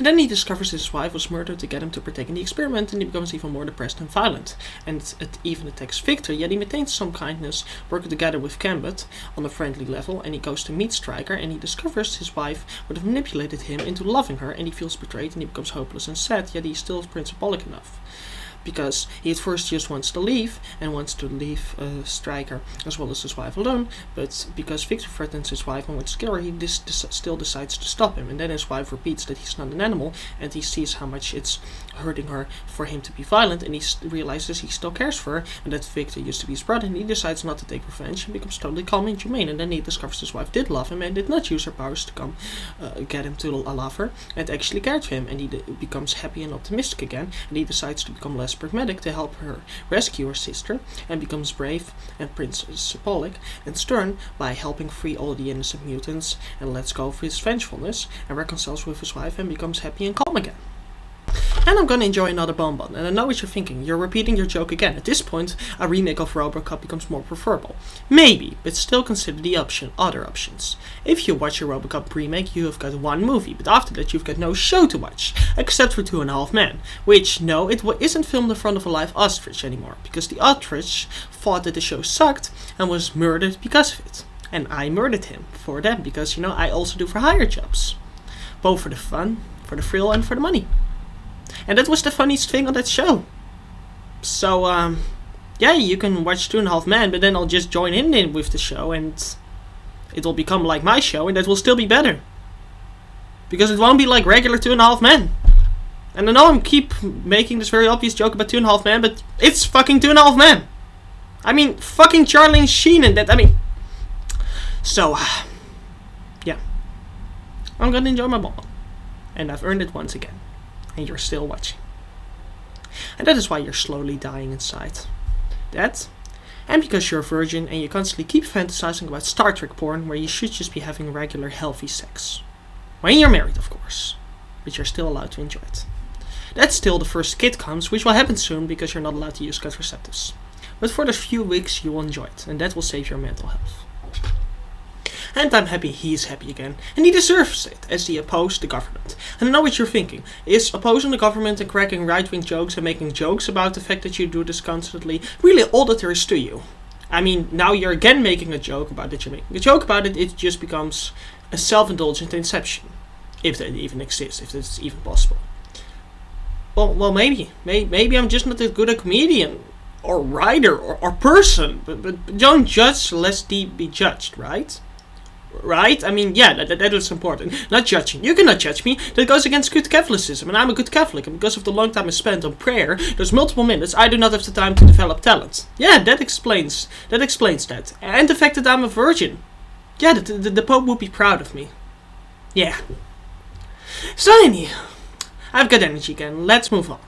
And then he discovers his wife was murdered to get him to partake in the experiment, and he becomes even more depressed and violent. And it even attacks Victor, yet he maintains some kindness, working together with Gambit on a friendly level, and he goes to meet Stryker, and he discovers his wife would have manipulated him into loving her, and he feels betrayed, and he becomes hopeless and sad, yet he's still principalic enough. Because he at first just wants to leave, and wants to leave Stryker as well as his wife alone, but because Victor threatens his wife and wants to kill her, he still decides to stop him. And then his wife repeats that he's not an animal, and he sees how much it's hurting her for him to be violent, and he realizes he still cares for her, and that Victor used to be his brother, and he decides not to take revenge, and becomes totally calm and humane. And then he discovers his wife did love him, and did not use her powers to come get him to love her, and actually cared for him, and he becomes happy and optimistic again, and he decides to become less pragmatic to help her rescue her sister, and becomes brave and principalic and stern by helping free all the innocent mutants, and lets go of his vengefulness, and reconciles with his wife, and becomes happy and calm again. And I'm gonna enjoy another bonbon, and I know what you're thinking, you're repeating your joke again. At this point, a remake of RoboCop becomes more preferable. Maybe, but still consider the other options. If you watch a RoboCop remake, you have got one movie, but after that you've got no show to watch, except for 2.5 Men, which, no, it isn't filmed in front of a live ostrich anymore, because the ostrich thought that the show sucked, and was murdered because of it. And I murdered him for them, because, you know, I also do for hire jobs. Both for the fun, for the thrill, and for the money. And that was the funniest thing on that show. So, yeah, you can watch 2.5 Men, but then I'll just join in with the show, and it'll become like my show, and that will still be better. Because it won't be like regular 2.5 Men. And I know I keep making this very obvious joke about 2.5 Men, but it's fucking 2.5 Men. I mean, fucking Charlie Sheen and that, So, yeah. I'm gonna enjoy my ball. And I've earned it once again. And you're still watching. And that is why you're slowly dying inside. That, and because you're a virgin and you constantly keep fantasizing about Star Trek porn where you should just be having regular healthy sex. When you're married, of course. But you're still allowed to enjoy it. That's till the first kid comes, which will happen soon because you're not allowed to use contraceptives. But for the few weeks you will enjoy it, and that will save your mental health. And I'm happy he's happy again, and he deserves it, as he opposed the government. And I know what you're thinking, is opposing the government and cracking right-wing jokes and making jokes about the fact that you do this constantly really all that there is to you? I mean, now you're again making a joke about that you're making a joke about it, it just becomes a self-indulgent inception. If that even exists, if that's even possible. Well, maybe I'm just not as good a comedian, or writer, or person, but don't judge lest be judged, right? Right? I mean, yeah, that is important. Not judging. You cannot judge me. That goes against good Catholicism, and I'm a good Catholic, and because of the long time I spent on prayer, there's multiple minutes I do not have the time to develop talent. Yeah, that explains that. And the fact that I'm a virgin. Yeah, the Pope would be proud of me. Yeah. So anyhow, I've got energy again. Let's move on.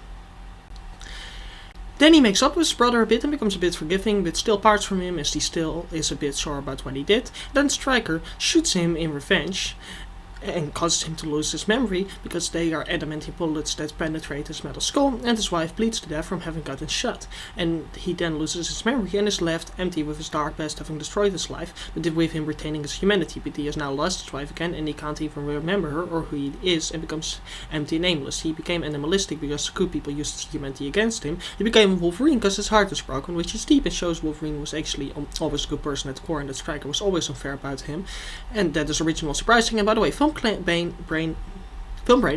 Then he makes up with his brother a bit and becomes a bit forgiving, but still parts from him as he still is a bit sore about what he did. Then Stryker shoots him in revenge and causes him to lose his memory because they are adamantium bullets that penetrate his metal skull, and his wife bleeds to death from having gotten shot. And he then loses his memory and is left empty with his dark past having destroyed his life, but with him retaining his humanity. But he has now lost his wife again, and he can't even remember her or who he is, and becomes empty and nameless. He became animalistic because good people used his humanity against him. He became Wolverine because his heart was broken, which is deep and shows Wolverine was actually always a good person at the core, and that Stryker was always unfair about him. And that is original surprising. And by the way, Film Brain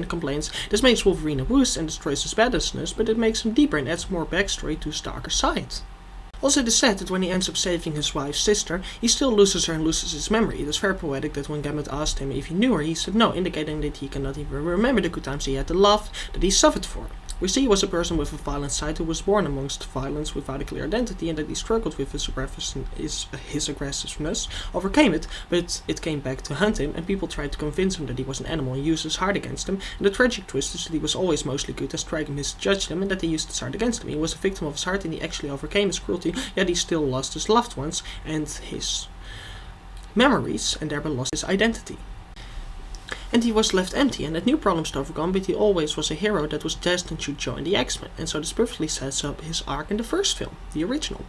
complains this makes Wolverine a wuss and destroys his badassness, but it makes him deeper and adds more backstory to his darker side. Also, it is said that when he ends up saving his wife's sister, he still loses her and loses his memory. It is very poetic that when Gambit asked him if he knew her, he said no, indicating that he cannot even remember the good times he had, the love that he suffered for. We see he was a person with a violent side who was born amongst violence without a clear identity, and that he struggled with his aggressiveness, overcame it, but it came back to hunt him, and people tried to convince him that he was an animal and used his heart against him. And the tragic twist is that he was always mostly good, as Stryker misjudged him, and that he used his heart against him. He was a victim of his heart, and he actually overcame his cruelty, yet he still lost his loved ones and his memories, and thereby lost his identity. and he was left empty and had new problems to overcome, but he always was a hero that was destined to join the X-Men, and so this perfectly sets up his arc in the first film, the original.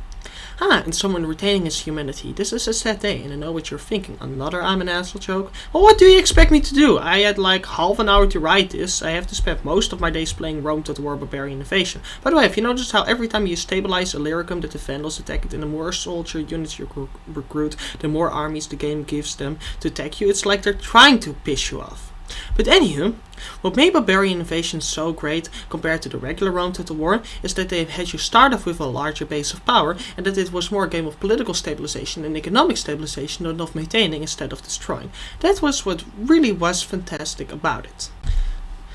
And someone retaining his humanity. This is a sad day, and I know what you're thinking. Another I'm an asshole joke? Well, what do you expect me to do? I had like half an hour to write this. I have to spend most of my days playing Rome to the War Barbarian Invasion. By the way, have you noticed how every time you stabilize a Illyricum that the Vandals attack it, and the more soldier units you recruit, the more armies the game gives them to attack you? It's like they're trying to piss you off. But anywho, what made Barbarian Invasion so great compared to the regular Rome Total War is that they had you start off with a larger base of power, and that it was more a game of political stabilization and economic stabilization than of maintaining instead of destroying. That was what really was fantastic about it.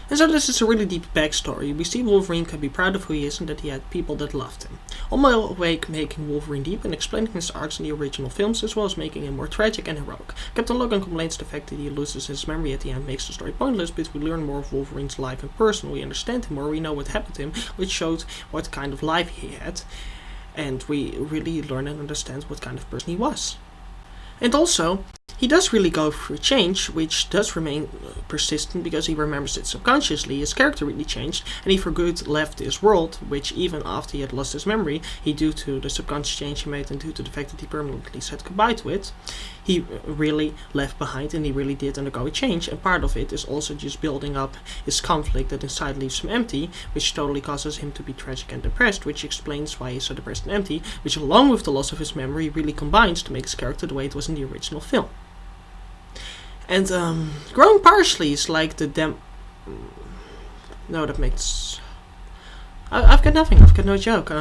And so this is a really deep backstory. We see Wolverine can be proud of who he is and that he had people that loved him. On my way making Wolverine deep and explaining his arcs in the original films, as well as making him more tragic and heroic. Captain Logan complains the fact that he loses his memory at the end makes the story pointless, but we learn more of Wolverine's life in person, we understand him more, we know what happened to him, which showed what kind of life he had, and we really learn and understand what kind of person he was. And also, he does really go through change, which does remain persistent because he remembers it subconsciously. His character really changed, and he for good left this world, which even after he had lost his memory, due to the subconscious change he made and due to the fact that he permanently said goodbye to it, he really left behind, and he really did undergo a change. And part of it is also just building up his conflict that inside leaves him empty, which totally causes him to be tragic and depressed, which explains why he's so depressed and empty, which along with the loss of his memory really combines to make his character the way it was in the original film. And growing partially is like the no, that makes... I've got nothing. I've got no joke.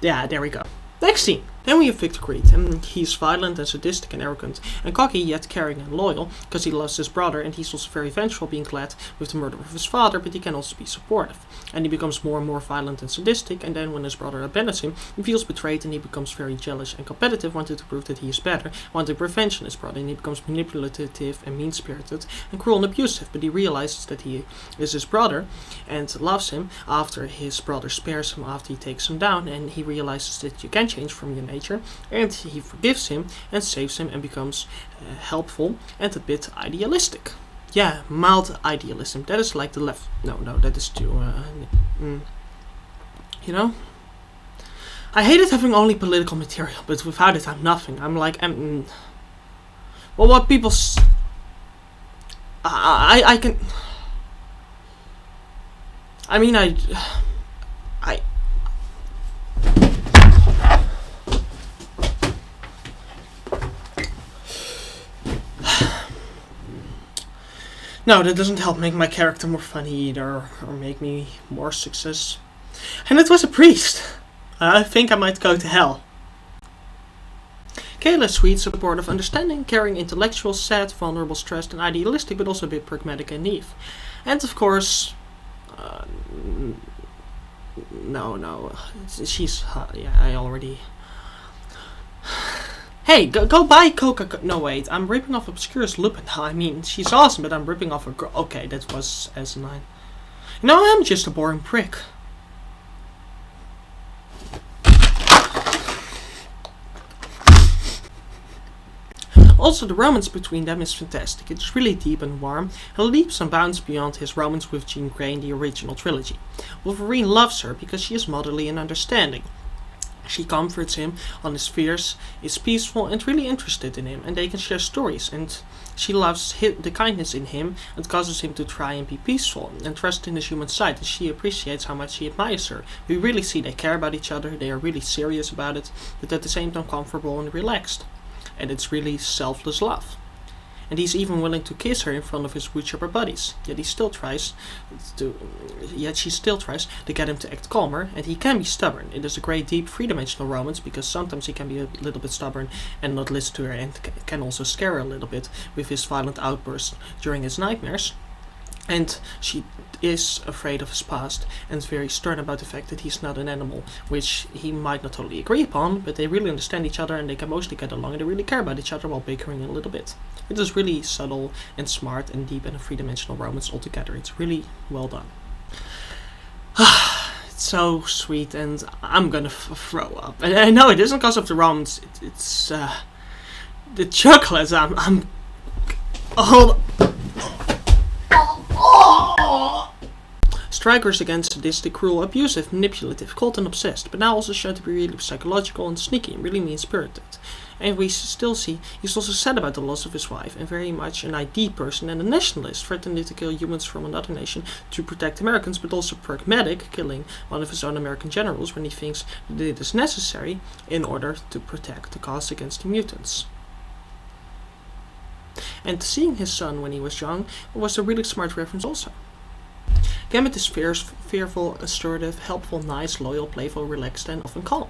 Yeah, there we go. Next scene. Then we have Victor Creed, and he's violent and sadistic and arrogant and cocky, yet caring and loyal, because he loves his brother, and he's also very vengeful, being glad with the murder of his father, but he can also be supportive. And he becomes more and more violent and sadistic, and then when his brother abandons him, he feels betrayed, and he becomes very jealous and competitive, wanting to prove that he is better, wanting revenge on his brother, and he becomes manipulative and mean-spirited and cruel and abusive, but he realizes that he is his brother and loves him after his brother spares him, after he takes him down, and he realizes that you can change from your nature, and he forgives him and saves him and becomes helpful and a bit idealistic. Yeah, mild idealism. That is like the left. No, that is too. You know? I hated having only political material, but without it I'm nothing. I'm like, well, what people I can... I mean, I... No, that doesn't help make my character more funny either, or make me more success. And it was a priest. I think I might go to hell. Kayla is sweet, supportive, understanding, caring, intellectual, sad, vulnerable, stressed, and idealistic, but also a bit pragmatic and naive. And of course... No. She's... yeah, I already... Hey, go buy Coca-Cola. No, wait, I'm ripping off Obscurus Lupin now. I mean, she's awesome, but I'm ripping off a girl. Okay, that was asinine. No, I'm just a boring prick. Also, the romance between them is fantastic. It's really deep and warm, and leaps and bounds beyond his romance with Jean Grey in the original trilogy. Wolverine loves her because she is motherly and understanding. She comforts him on his fears, is peaceful and really interested in him, and they can share stories, and she loves the kindness in him and causes him to try and be peaceful and trust in his human side, and she appreciates how much he admires her. We really see they care about each other, they are really serious about it, but at the same time comfortable and relaxed. And it's really selfless love. And he's even willing to kiss her in front of his woodchopper buddies. Yet she still tries to get him to act calmer, and he can be stubborn. It is a great, deep, three-dimensional romance, because sometimes he can be a little bit stubborn and not listen to her, and can also scare her a little bit with his violent outbursts during his nightmares. And she is afraid of his past and very stern about the fact that he's not an animal, which he might not totally agree upon, but they really understand each other and they can mostly get along and they really care about each other while bickering a little bit. It is really subtle and smart and deep and a three-dimensional romance altogether. It's really well done. It's so sweet, and I'm gonna throw up. And I know it isn't because of the romance, it's the chocolates, I'm hold. Strikers against sadistic, cruel, abusive, manipulative, cold and obsessed, but now also shown to be really psychological and sneaky and really mean-spirited. And we still see he's also sad about the loss of his wife and very much an ID person and a nationalist, threatening to kill humans from another nation to protect Americans, but also pragmatic, killing one of his own American generals when he thinks that it is necessary in order to protect the cause against the mutants. And seeing his son when he was young was a really smart reference also. Gambit is fearful, assertive, helpful, nice, loyal, playful, relaxed, and often calm.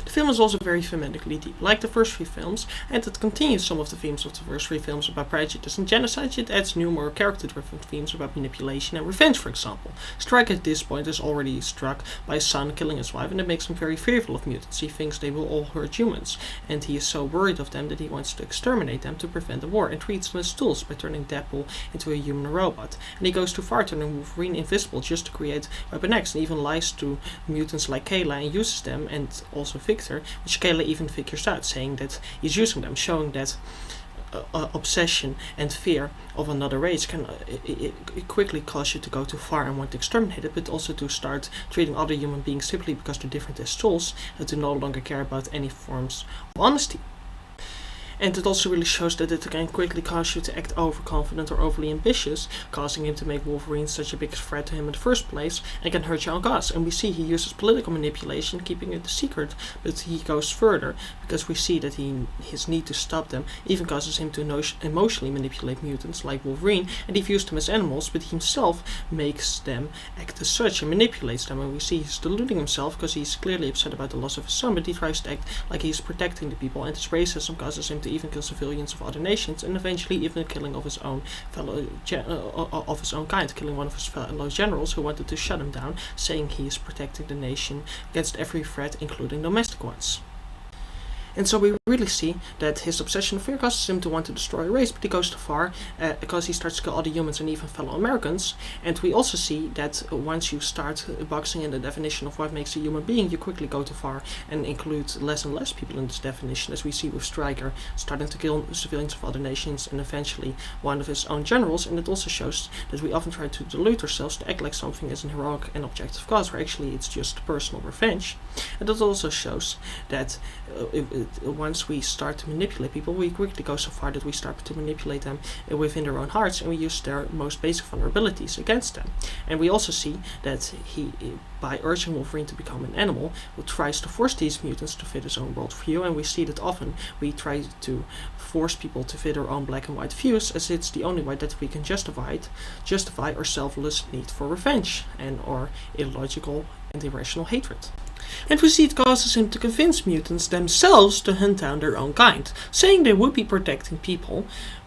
The film is also very thematically deep, like the first three films, and it continues some of the themes of the first three films about prejudice and genocide. It adds new, more character-driven themes about manipulation and revenge, for example. Stryker at this point is already struck by his son killing his wife, and it makes him very fearful of mutants. He thinks they will all hurt humans, and he is so worried of them that he wants to exterminate them to prevent a war, and treats them as tools by turning Deadpool into a human robot. And he goes too far, turning Wolverine invisible just to create Weapon X, and even lies to mutants like Kayla and uses them, and also Victor, which Kayla even figures out, saying that he's using them, showing that obsession and fear of another race can it quickly cause you to go too far and want to exterminate it, but also to start treating other human beings simply because they're different as tools, and to no longer care about any forms of honesty. And it also really shows that it can quickly cause you to act overconfident or overly ambitious, causing him to make Wolverine such a big threat to him in the first place, and can hurt your own cause. And we see he uses political manipulation, keeping it a secret, but he goes further, because we see that his need to stop them even causes him to emotionally manipulate mutants like Wolverine, and he views them as animals, but he himself makes them act as such and manipulates them. And we see he's deluding himself, because he's clearly upset about the loss of his son, but he tries to act like he's protecting the people, and his racism causes him to even kill civilians of other nations, and eventually even the killing of his own kind, killing one of his fellow generals who wanted to shut him down, saying he is protecting the nation against every threat, including domestic ones. And so we really see that his obsession with fear causes him to want to destroy a race, but he goes too far because he starts to kill other humans and even fellow Americans. And we also see that once you start boxing in the definition of what makes a human being, you quickly go too far and include less and less people in this definition, as we see with Stryker starting to kill civilians of other nations and eventually one of his own generals. And it also shows that we often try to delude ourselves to act like something is an heroic and objective cause, where actually it's just personal revenge. And it also shows that once we start to manipulate people, we quickly go so far that we start to manipulate them within their own hearts, and we use their most basic vulnerabilities against them. And we also see that he, by urging Wolverine to become an animal, tries to force these mutants to fit his own worldview, and we see that often we try to force people to fit our own black and white views, as it's the only way that we can justify our selfless need for revenge and our illogical and irrational hatred. And we see it causes him to convince mutants themselves to hunt down their own kind, saying they would be protecting people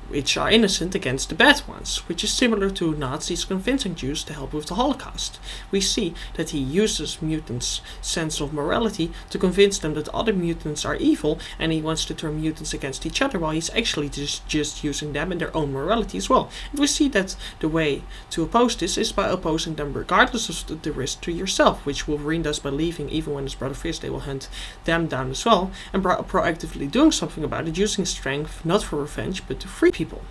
which are innocent against the bad ones, which is similar to Nazis convincing Jews to help with the Holocaust. We see that he uses mutants' sense of morality to convince them that other mutants are evil, and he wants to turn mutants against each other, while he's actually just using them and their own morality as well. And we see that the way to oppose this is by opposing them regardless of the risk to yourself, which Wolverine does by leaving even when his brother fears they will hunt them down as well, and proactively doing something about it, using strength not for revenge but to free people.